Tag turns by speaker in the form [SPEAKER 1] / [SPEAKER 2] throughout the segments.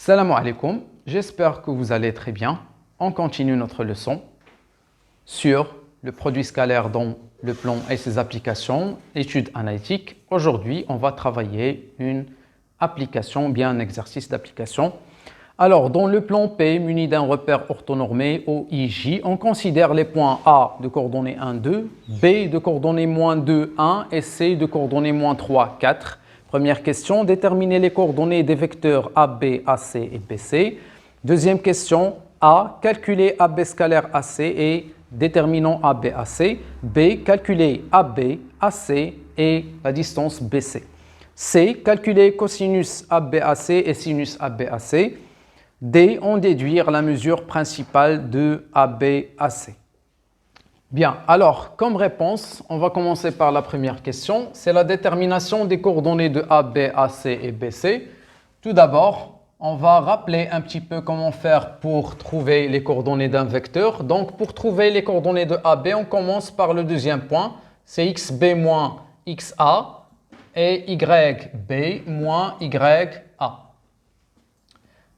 [SPEAKER 1] Salam alaikum, j'espère que vous allez très bien. On continue notre leçon sur le produit scalaire dans le plan et ses applications, études analytiques. Aujourd'hui, on va travailler une application, bien un exercice d'application. Alors, dans le plan P, muni d'un repère orthonormé OIJ, on considère les points A de coordonnées 1, 2, B de coordonnées moins 2, 1 et C de coordonnées moins 3, 4. Première question, déterminer les coordonnées des vecteurs AB, AC et BC. Deuxième question, A, calculer AB scalaire AC et déterminant AB, AC. B, calculer AB, AC et la distance BC. C, calculer cosinus AB, AC et sinus AB, AC. D, en déduire la mesure principale de AB, AC. Bien, alors, comme réponse, on va commencer par la première question. C'est la détermination des coordonnées de AB, AC et BC. Tout d'abord, on va rappeler un petit peu comment faire pour trouver les coordonnées d'un vecteur. Donc, pour trouver les coordonnées de AB, on commence par le deuxième point. C'est XB moins XA et YB moins YA.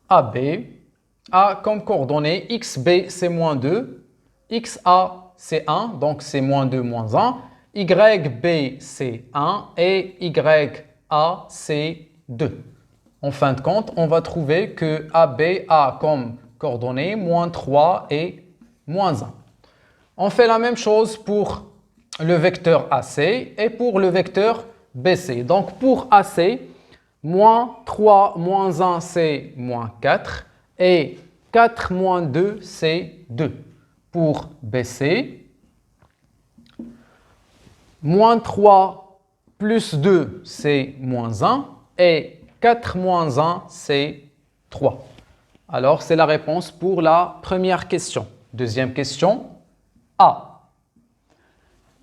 [SPEAKER 1] AB a comme coordonnées XB, c'est moins 2, XA, c'est 1, donc c'est moins 2, moins 1. YB, c'est 1 et YA, c'est 2. En fin de compte, on va trouver que AB a comme coordonnées moins 3 et moins 1. On fait la même chose pour le vecteur AC et pour le vecteur BC. Donc pour AC, moins 3 moins 1, c'est moins 4. Et 4 moins 2, c'est 2. Pour BC, moins 3 plus 2, c'est moins 1. Et 4 moins 1, c'est 3. Alors, c'est la réponse pour la première question. Deuxième question, A.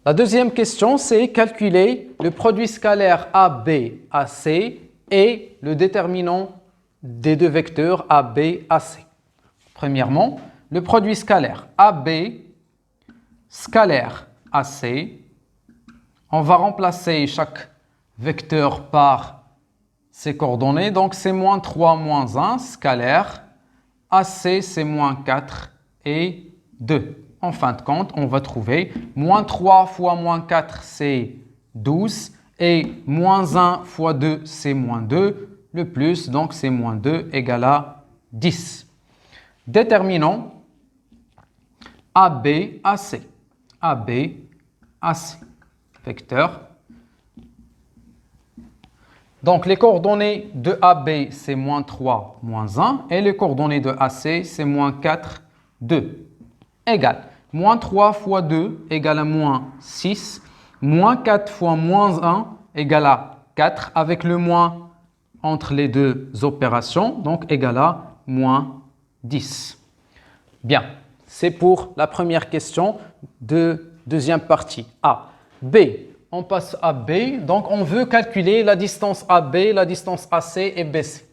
[SPEAKER 1] La deuxième question, c'est calculer le produit scalaire AB, AC et le déterminant des deux vecteurs AB, AC. Premièrement, le produit scalaire AB, scalaire AC. On va remplacer chaque vecteur par ses coordonnées. Donc, c'est moins 3, moins 1, scalaire. AC, c'est moins 4 et 2. En fin de compte, on va trouver moins 3 fois moins 4, c'est 12. Et moins 1 fois 2, c'est moins 2. Le plus, donc c'est moins 2 égale à 10. Déterminons AB, AC. AB, AC. Vecteur. Donc, les coordonnées de AB, c'est moins 3, moins 1. Et les coordonnées de AC, c'est moins 4, 2. Égale. Moins 3 fois 2 égale à moins 6. Moins 4 fois moins 1 égale à 4. Avec le moins entre les deux opérations. Donc, égale à moins 10. Bien. C'est pour la première question de deuxième partie. A. B. On passe à B. Donc, on veut calculer la distance AB, la distance AC et BC.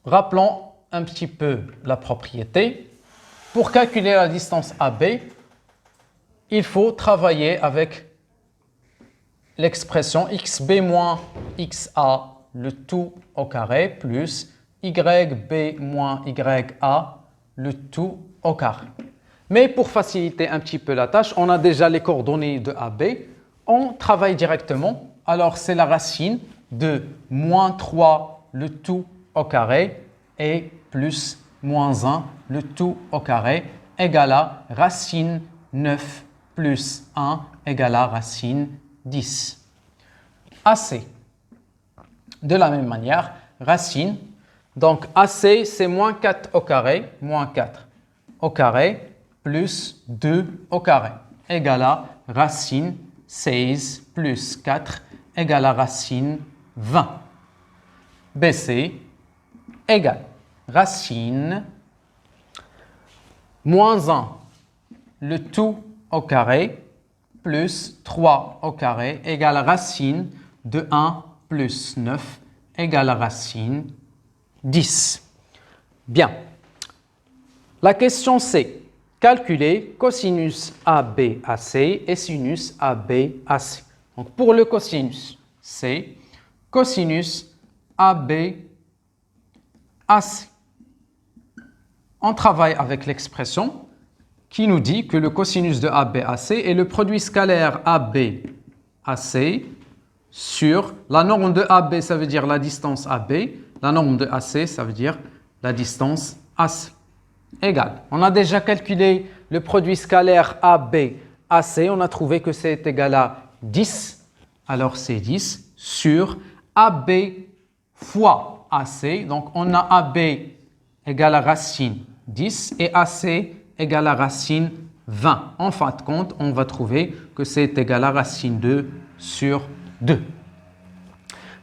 [SPEAKER 1] Rappelons un petit peu la propriété. Pour calculer la distance AB, il faut travailler avec l'expression XB moins XA, le tout au carré, plus YB moins YA, le tout au carré. Mais pour faciliter un petit peu la tâche, on a déjà les coordonnées de AB. On travaille directement. Alors, c'est la racine de moins 3, le tout au carré, et plus moins 1, le tout au carré, égale à racine 9 plus 1 égale à racine 10. AC. De la même manière, racine. Donc, AC, c'est moins 4 au carré, moins 4 au carré, plus 2 au carré, égale à racine 16 plus 4 égale à racine 20. BC égale racine moins 1, le tout au carré, plus 3 au carré, égale à racine de 1 plus 9, égale à racine 10. Bien. La question c'est calculer cosinus AB/AC et sinus AB/AC. Donc pour le cosinus, c'est cosinus AB AC. On travaille avec l'expression qui nous dit que le cosinus de ABAC est le produit scalaire ABAC sur la norme de AB, ça veut dire la distance AB, la norme de AC, ça veut dire la distance AC. Égal. On a déjà calculé le produit scalaire ABAC, on a trouvé que c'est égal à 10, alors c'est 10 sur AB fois AC, donc on a AB égale à racine 10 et AC égale à racine 20. En fin de compte, on va trouver que c'est égal à racine 2 sur 2.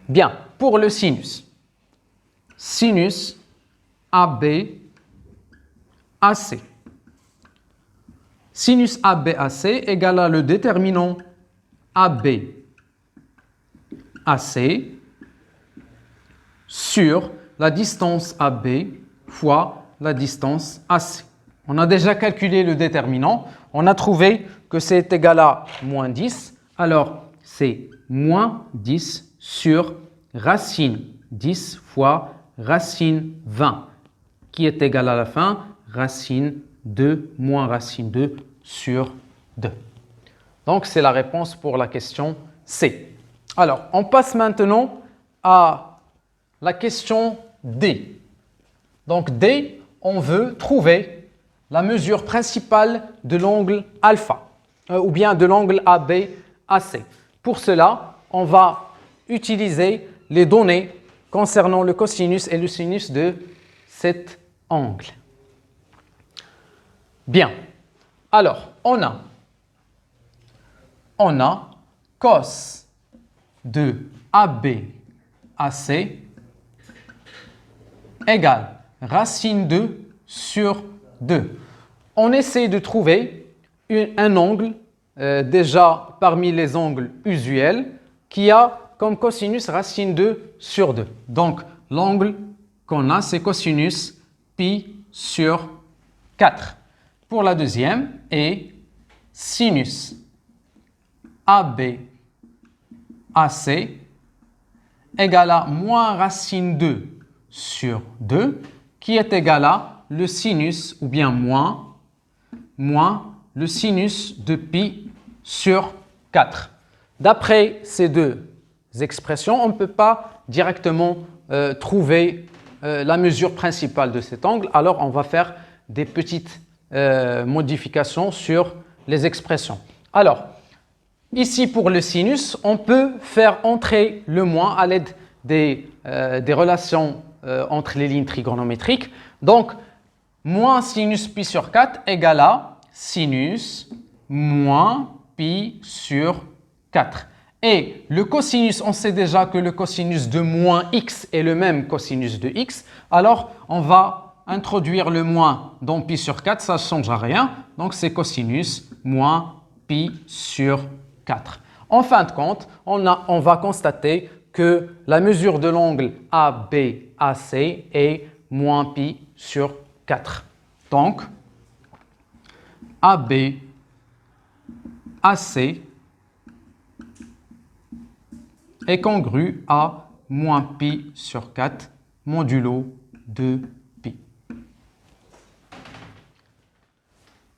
[SPEAKER 1] Bien, pour le sinus. Sinus AB AC. Sinus AB AC égale à le déterminant AB AC sur la distance AB fois la distance AC. On a déjà calculé le déterminant. On a trouvé que c'est égal à moins 10. Alors, c'est moins 10 sur racine 10 fois racine 20, qui est égal à la fin, racine 2 moins racine 2 sur 2. Donc, c'est la réponse pour la question C. Alors, on passe maintenant à la question D. Donc, D, on veut trouver la mesure principale de l'angle alpha, ou bien de l'angle ABAC. Pour cela, on va utiliser les données concernant le cosinus et le sinus de cet angle. Bien. Alors, on a cos de ABAC égale racine 2 sur 2. On essaie de trouver un angle, déjà parmi les angles usuels, qui a comme cosinus racine 2 sur 2. Donc, l'angle qu'on a, c'est cosinus pi sur 4. Pour la deuxième, et sinus ABAC égale à moins racine 2 sur 2, qui est égal à le sinus, ou bien moins le sinus de pi sur 4. D'après ces deux expressions, on ne peut pas directement trouver la mesure principale de cet angle, alors on va faire des petites modifications sur les expressions. Alors, ici pour le sinus, on peut faire entrer le moins à l'aide des relations entre les lignes trigonométriques. Donc, moins sinus pi sur 4 égale à sinus moins pi sur 4. Et le cosinus, on sait déjà que le cosinus de moins x est le même cosinus de x. Alors, on va introduire le moins dans pi sur 4, ça ne change rien. Donc, c'est cosinus moins pi sur 4. En fin de compte, on va constater que la mesure de l'angle ABAC est moins pi sur 4. Donc, ABAC est congru à moins pi sur 4 modulo de pi.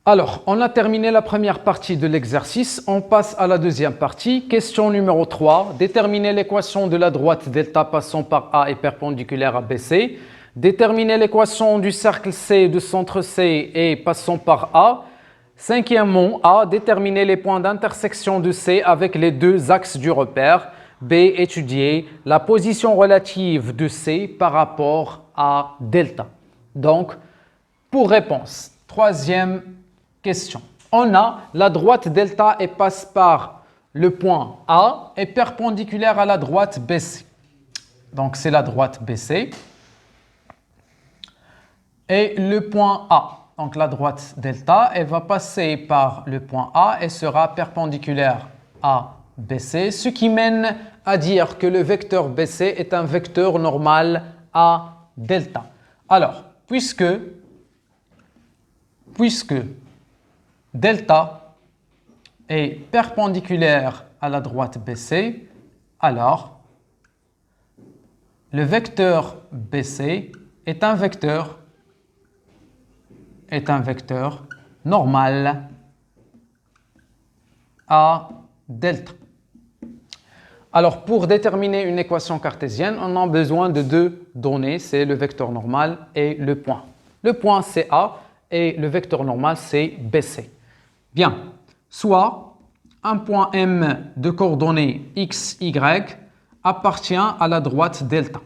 [SPEAKER 1] Alors, on a terminé la première partie de l'exercice. On passe à la deuxième partie. Question numéro 3. Déterminer l'équation de la droite delta passant par A et perpendiculaire à BC. Déterminer l'équation du cercle C de centre C et passant par A. Cinquièmement, A. Déterminer les points d'intersection de C avec les deux axes du repère. B. Étudier la position relative de C par rapport à delta. Donc, pour réponse, troisième question. On a la droite delta et passe par le point A est perpendiculaire à la droite BC. Donc, c'est la droite BC. Et le point A, donc la droite delta, elle va passer par le point A et sera perpendiculaire à BC, ce qui mène à dire que le vecteur BC est un vecteur normal à delta. Alors, puisque delta est perpendiculaire à la droite BC, alors le vecteur BC est un vecteur normal à delta. Alors, pour déterminer une équation cartésienne, on a besoin de deux données, c'est le vecteur normal et le point. Le point, c'est A et le vecteur normal, c'est BC. Bien, soit un point M de coordonnées x, y appartient à la droite delta.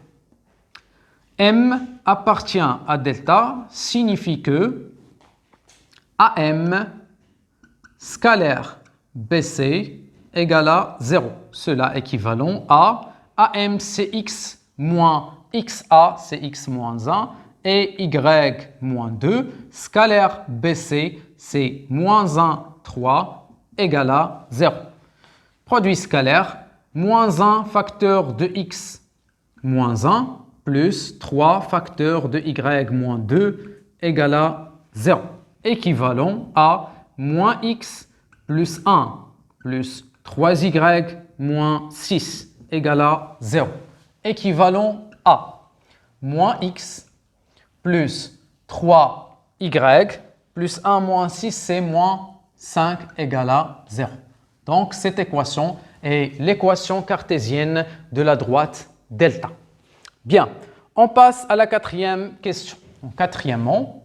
[SPEAKER 1] M appartient à delta signifie que AM scalaire BC égale à 0. Cela équivalent à AM c'est x moins XA c'est x moins 1 et y moins 2. Scalaire BC c'est moins 1, 3 égale à 0. Produit scalaire, moins 1 facteur de x moins 1 plus 3 facteur de y moins 2 égale à 0. Équivalent à moins x plus 1 plus 3y moins 6 égale à 0. Équivalent à moins x plus 3y plus 1 moins 6, c'est moins 5 égale à 0. Donc, cette équation est l'équation cartésienne de la droite delta. Bien, on passe à la quatrième question. Quatrièmement,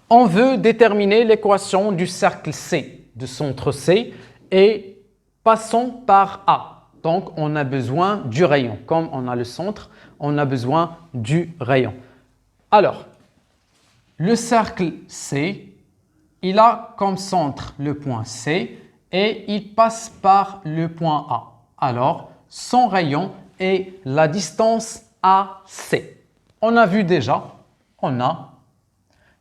[SPEAKER 1] on veut déterminer l'équation du cercle C, de centre C, et passons par A. Donc, on a besoin du rayon. Comme on a le centre, on a besoin du rayon. Alors, le cercle C, il a comme centre le point C et il passe par le point A. Alors, son rayon est la distance AC. On a vu déjà, on a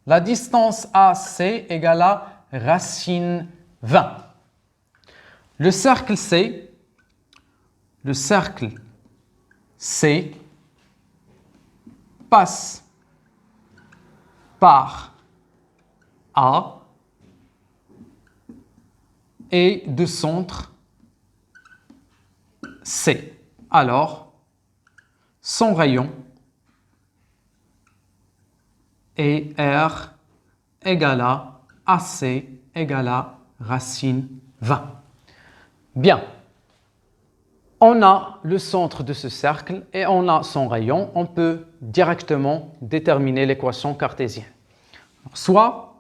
[SPEAKER 1] la distance AC égale à racine 20. Le cercle C passe par A et de centre C. Alors, son rayon est R égale à AC égale à racine 20. Bien, on a le centre de ce cercle et on a son rayon. On peut directement déterminer l'équation cartésienne. Soit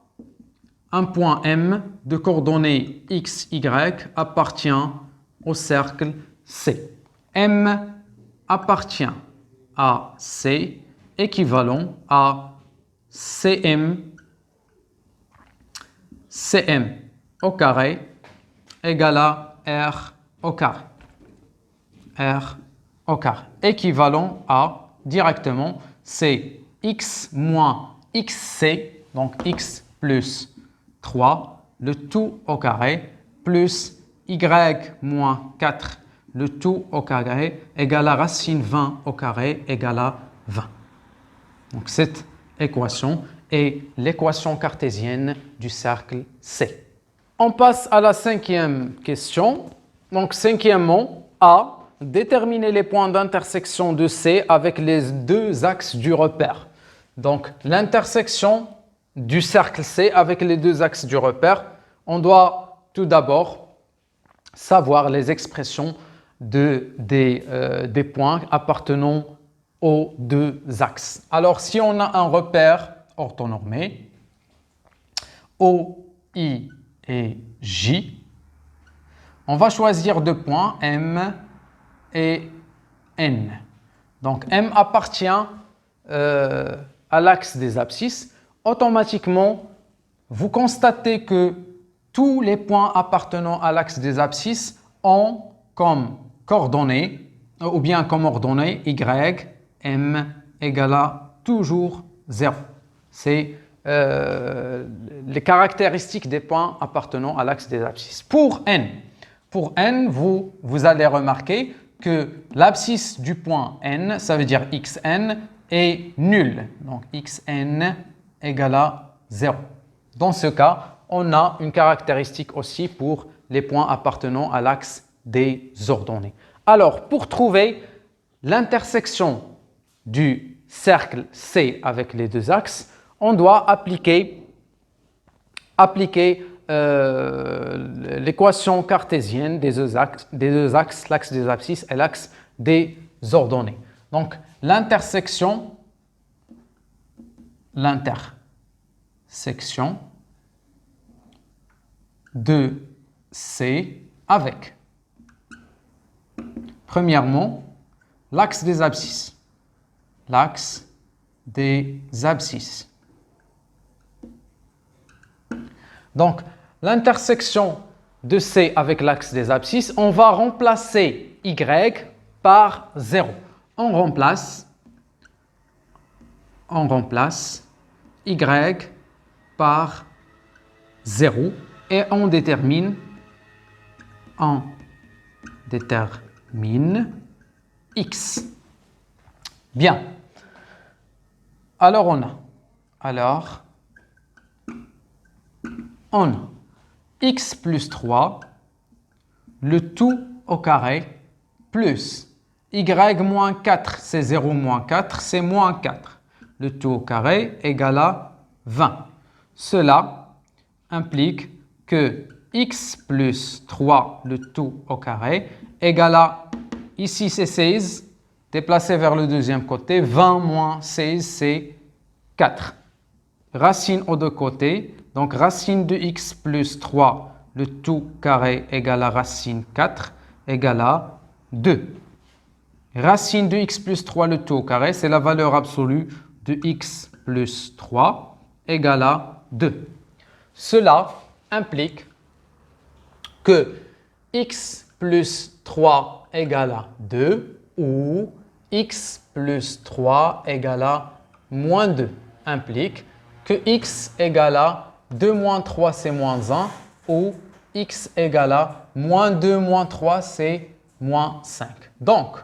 [SPEAKER 1] un point M de coordonnées x, y appartient au cercle C. M appartient à C équivalent à CM au carré égale à R au carré. R au carré. Équivalent à, directement, c'est x moins xc, donc x plus 3, le tout au carré, plus y moins 4, le tout au carré, égale à racine 20 au carré, égale à 20. Donc cette équation est l'équation cartésienne du cercle C. On passe à la cinquième question. Donc cinquièmement, A, déterminer les points d'intersection de C avec les deux axes du repère. Donc l'intersection du cercle C avec les deux axes du repère, on doit tout d'abord savoir les expressions des points appartenant aux deux axes. Alors si on a un repère orthonormé, O, I et J, on va choisir deux points, M et N. Donc M appartient à l'axe des abscisses. Automatiquement, vous constatez que tous les points appartenant à l'axe des abscisses ont comme coordonnées, ou bien comme ordonnées, Y, M égale à toujours 0. C'est les caractéristiques des points appartenant à l'axe des abscisses. Pour N, vous allez remarquer que l'abscisse du point N, ça veut dire Xn, est nulle. Donc Xn égale à 0. Dans ce cas, on a une caractéristique aussi pour les points appartenant à l'axe des ordonnées. Alors, pour trouver l'intersection du cercle C avec les deux axes, on doit appliquer l'équation cartésienne des deux axes, l'axe des abscisses et l'axe des ordonnées. Donc, l'intersection de C avec, premièrement, l'axe des abscisses. L'axe des abscisses. Donc, l'intersection de C avec l'axe des abscisses, on va remplacer Y par 0. On remplace Y par 0 et on détermine X. Bien. Alors on a x plus 3, le tout au carré, plus y moins 4, c'est 0 moins 4, c'est moins 4. Le tout au carré égale à 20. Cela implique que x plus 3, le tout au carré, égale à, ici c'est 16, déplacé vers le deuxième côté, 20 moins 16, c'est 4. Racine aux deux côtés, donc racine de x plus 3, le tout carré égale à racine 4, égale à 2. Racine de x plus 3, le tout au carré, c'est la valeur absolue de x plus 3, égale à 2. Cela implique que x plus 3 égale à 2 ou x plus 3 égale à moins 2 implique que x égale à 2 moins 3 c'est moins 1 ou x égale à moins 2 moins 3 c'est moins 5. Donc,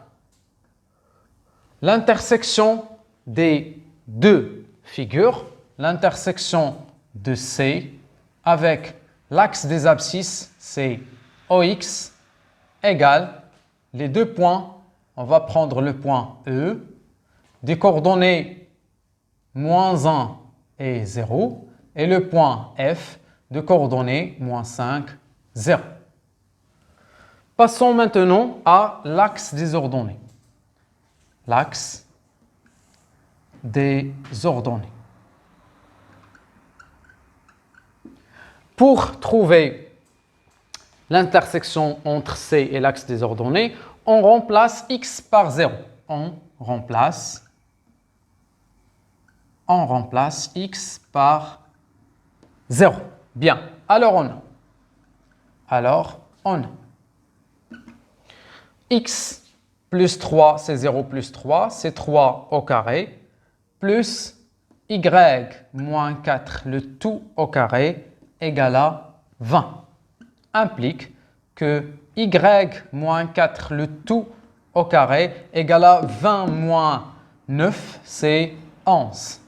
[SPEAKER 1] l'intersection des deux figures, l'intersection de C avec l'axe des abscisses, c'est OX égale les deux points, on va prendre le point E, des coordonnées moins 1 et 0, et le point F de coordonnées moins 5, 0. Passons maintenant à l'axe des ordonnées. L'axe des ordonnées. Pour trouver l'intersection entre C et l'axe des ordonnées, on remplace x par 0. On remplace x par 0. Bien. Alors on a x plus 3, c'est 0 plus 3, c'est 3 au carré, plus y moins 4, le tout au carré, égale à 20. Implique que y moins 4, le tout au carré, égale à 20 moins 9, c'est 11.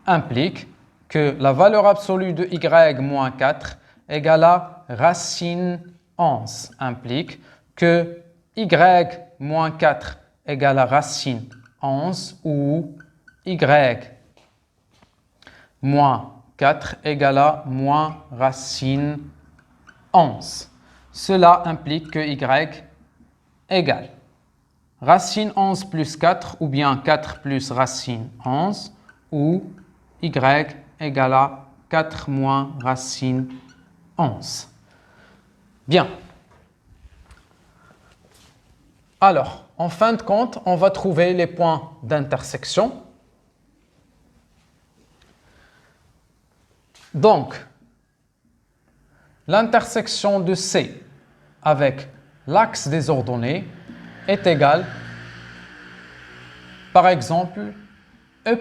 [SPEAKER 1] Implique que la valeur absolue de y moins 4 égale à racine 11. Implique que y moins 4 égale à racine 11 ou y moins 4 égale à moins racine 11. Cela implique que y égale racine 11 plus 4 ou bien 4 plus racine 11 ou y égale à 4 moins racine 11. Bien. Alors, en fin de compte, on va trouver les points d'intersection. Donc, l'intersection de C avec l'axe des ordonnées est égale, par exemple, E'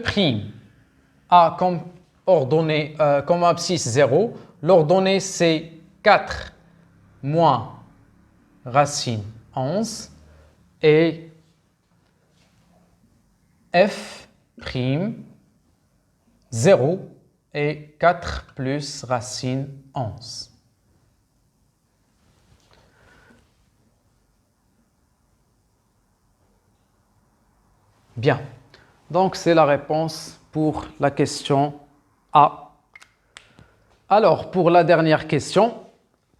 [SPEAKER 1] a comme ordonnée, comme abscisse 0. L'ordonnée c'est 4 moins racine 11 et F' 0 et 4 plus racine 11. Bien. Donc, c'est la réponse pour la question A. Alors, pour la dernière question,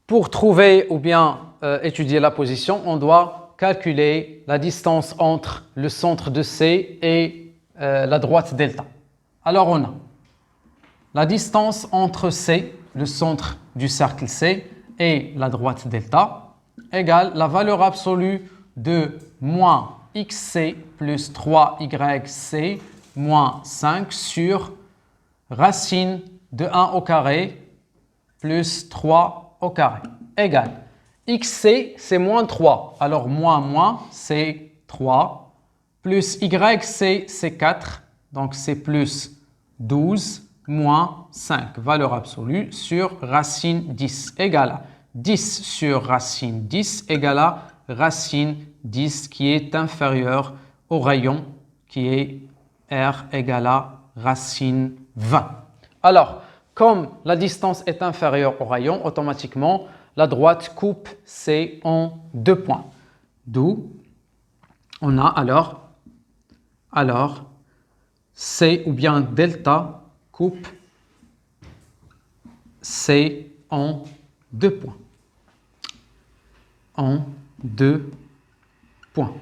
[SPEAKER 1] pour trouver ou bien étudier la position, on doit calculer la distance entre le centre de C et la droite delta. Alors, on a la distance entre C, le centre du cercle C, et la droite delta, égale la valeur absolue de moins xc plus 3yc moins 5 sur racine de 1 au carré plus 3 au carré, égale xc, c'est moins 3, alors moins, c'est 3, plus yc, c'est 4, donc c'est plus 12, moins 5, valeur absolue, sur racine 10, égale à 10 sur racine 10, égale à racine 10 qui est inférieure au rayon qui est R égale à racine 20. Alors, comme la distance est inférieure au rayon, automatiquement, la droite coupe C en 2 points. D'où on a alors C ou bien delta coupe C en 2 points. En 2 points.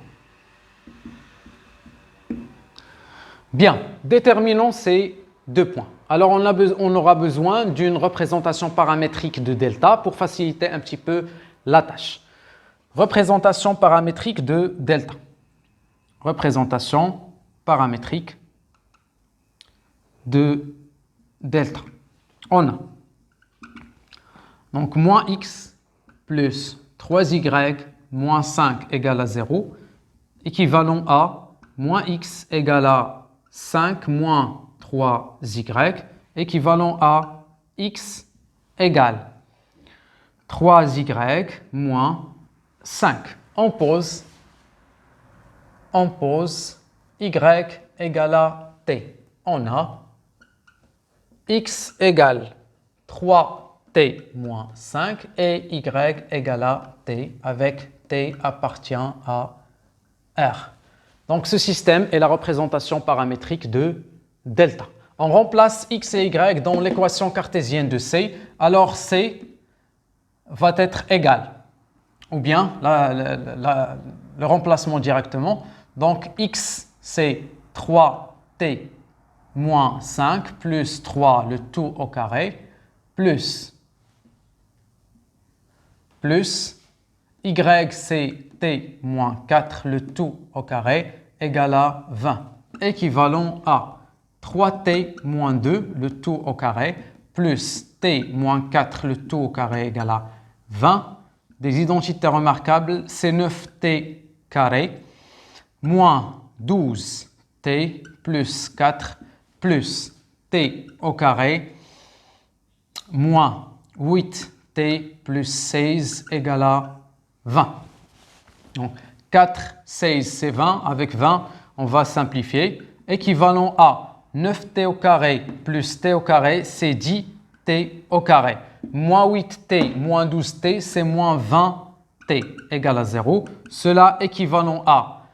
[SPEAKER 1] Bien, déterminons ces 2 points. Alors, on aura besoin d'une représentation paramétrique de delta pour faciliter un petit peu la tâche. Représentation paramétrique de delta. Représentation paramétrique de delta. On a donc moins x plus 3y moins 5 égale à 0, équivalent à moins x égale à 5 moins 3y, équivalent à x égale 3y moins 5. On pose y égale à t. On a x égale 3t moins 5 et y égale à t avec t appartient à R. Donc ce système est la représentation paramétrique de delta. On remplace x et y dans l'équation cartésienne de C, alors C va être égal, ou bien le remplacement directement. Donc x c'est 3t moins 5 plus 3 le tout au carré plus y c'est t moins 4 le tout au carré égale à 20, équivalent à 3t moins 2 le tout au carré plus t moins 4 le tout au carré égale à 20. Des identités remarquables, c'est 9t carré moins 12t plus 4 plus t au carré moins 8t plus 16 égale à 20. Donc 4, 16, c'est 20. Avec 20, on va simplifier. Équivalent à 9t au carré plus t au carré, c'est 10t au carré. Moins 8t moins 12t, c'est moins 20t égale à 0. Cela équivalent à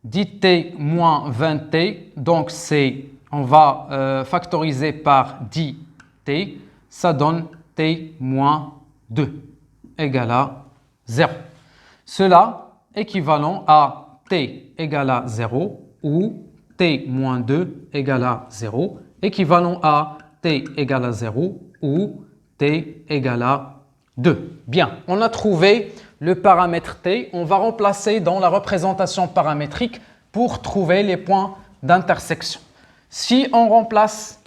[SPEAKER 1] 10t moins 20t. Donc on va factoriser par 10t. Ça donne t moins 2 égale à 0. Cela équivalent à t égale à 0 ou t moins 2 égale à 0, équivalent à t égale à 0 ou t égale à 2. Bien, on a trouvé le paramètre t. On va remplacer dans la représentation paramétrique pour trouver les points d'intersection. Si on remplace,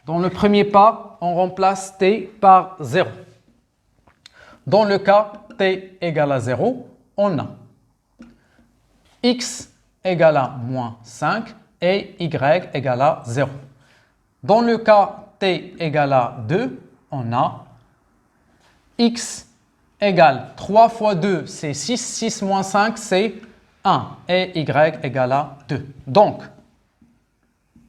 [SPEAKER 1] dans le premier pas, on remplace t par 0. Dans le cas t égale à 0, on a x égale à moins 5 et y égale à 0. Dans le cas t égale à 2, on a x égale 3 fois 2, c'est 6, 6 moins 5, c'est 1, et y égale à 2. Donc,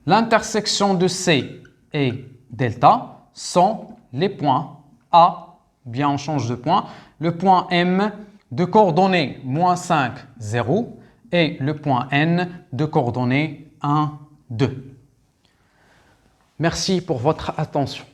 [SPEAKER 1] l'intersection de C et delta sont les points A, bien on change de point, le point M de coordonnées moins 5, 0, et le point N de coordonnées 1, 2. Merci pour votre attention.